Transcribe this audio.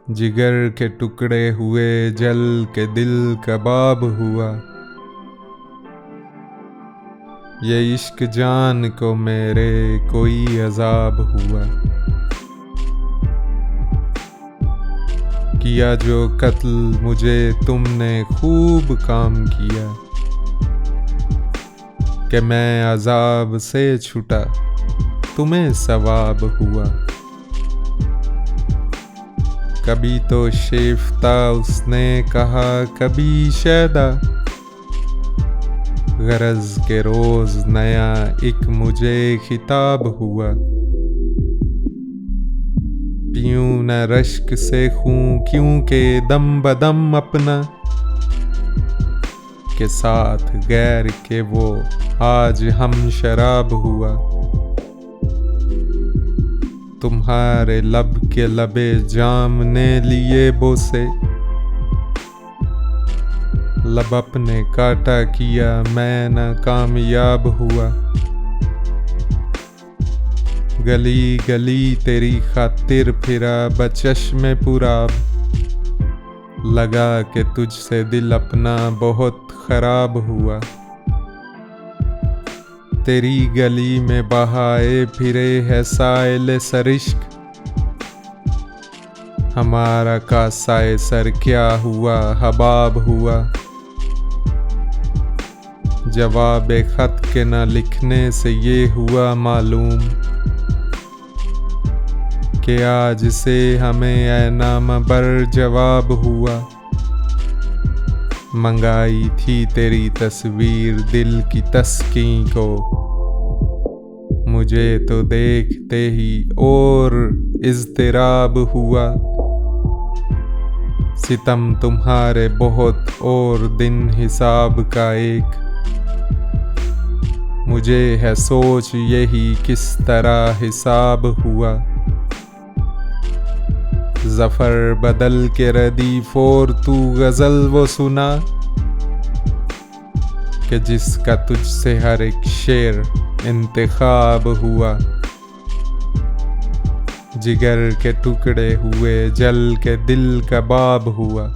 जिगर के टुकड़े हुए जल के दिल कबाब हुआ। ये इश्क जान को मेरे कोई अजाब हुआ। किया जो कत्ल मुझे तुमने खूब काम किया कि मैं अजाब से छूटा तुम्हें सवाब हुआ। कभी तो शेफ्ता उसने कहा कभी शैदा, गरज के रोज नया एक मुझे खिताब हुआ। पीऊं न रश्क से खूं क्योंकि दम बदम अपना, के साथ गैर के वो आज हम शराब हुआ। तुम्हारे लब के लबे जाम ने लिए बोसे, लब अपने काटा किया मैं न कामयाब हुआ। गली गली तेरी खातिर फिरा बचश्मे पुराब, लगा के तुझसे दिल अपना बहुत खराब हुआ। तेरी गली में बहाए फिरे है साइल सरिश्क, हमारा कासाए सर क्या हुआ हबाब हुआ। जवाब खत के न लिखने से ये हुआ मालूम कि आज से हमें ऐ नाम बर जवाब हुआ। मंगाई थी तेरी तस्वीर दिल की तस्कीं को, मुझे तो देखते ही और इज़्तिराब हुआ। सितम तुम्हारे बहुत और दिन हिसाब का एक, मुझे है सोच यही किस तरह हिसाब हुआ। ज़फ़र बदल के रदीफ और तू गज़ल वो सुना कि जिसका तुझसे हर एक शेर इंतखाब हुआ। जिगर के टुकड़े हुए जल के दिल कबाब हुआ।